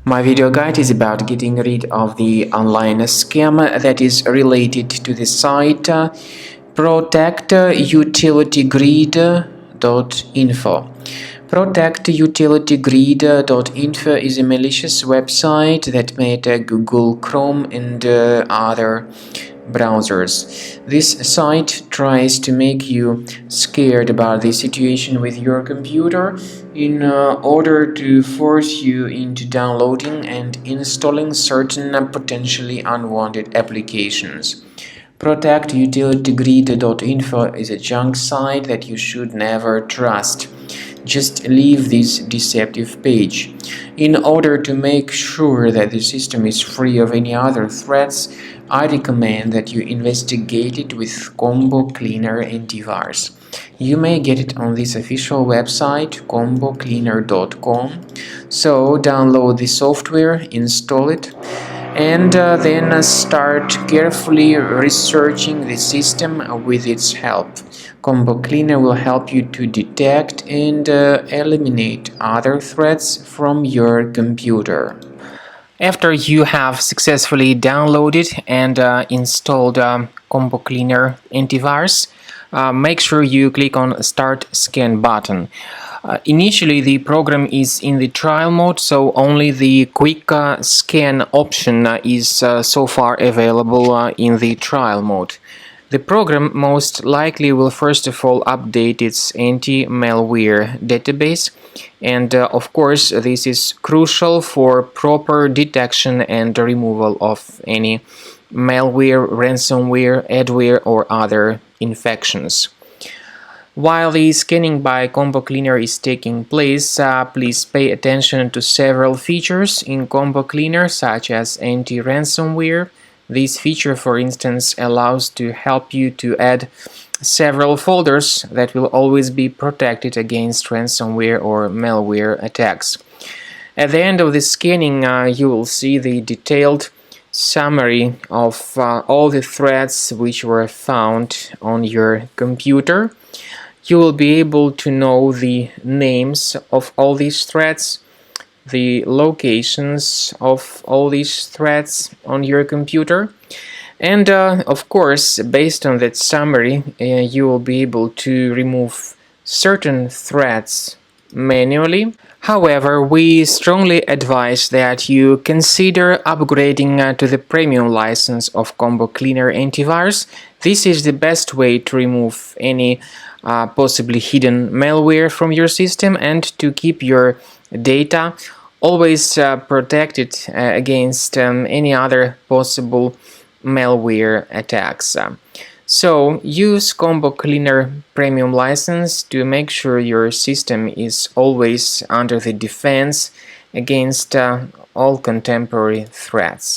My video guide is about getting rid of the online scam that is related to the site Protectutilitygrid.info. Protectutilitygrid.info is a malicious website that made Google Chrome and other browsers. This site tries to make you scared about the situation with your computer in order to force you into downloading and installing certain potentially unwanted applications. Protectutilitygrid.info is a junk site that you should never trust. Just leave this deceptive page. In order to make sure that the system is free of any other threats, I recommend that you investigate it with Combo Cleaner antivirus. You may get it on this official website, combocleaner.com. So download the software, install it, and then start carefully researching the system with its help. Combo Cleaner will help you to detect and eliminate other threats from your computer. After you have successfully downloaded and installed Combo Cleaner antivirus, make sure you click on Start Scan button. Initially, the program is in the trial mode, so only the quick scan option is so far available in the trial mode. The program most likely will first of all update its anti-malware database, and of course this is crucial for proper detection and removal of any malware, ransomware, adware or other infections. While the scanning by Combo Cleaner is taking place, please pay attention to several features in Combo Cleaner, such as anti-ransomware. This feature, for instance, allows to help you to add several folders that will always be protected against ransomware or malware attacks. At the end of the scanning, you will see the detailed summary of all the threats which were found on your computer. You will be able to know the names of all these threats, the locations of all these threats on your computer, and of course, based on that summary, you will be able to remove certain threats manually. However, we strongly advise that you consider upgrading to the premium license of Combo Cleaner antivirus. This is the best way to remove any possibly hidden malware from your system and to keep your data always protected against any other possible malware attacks. So use Combo Cleaner Premium license to make sure your system is always under the defense against all contemporary threats.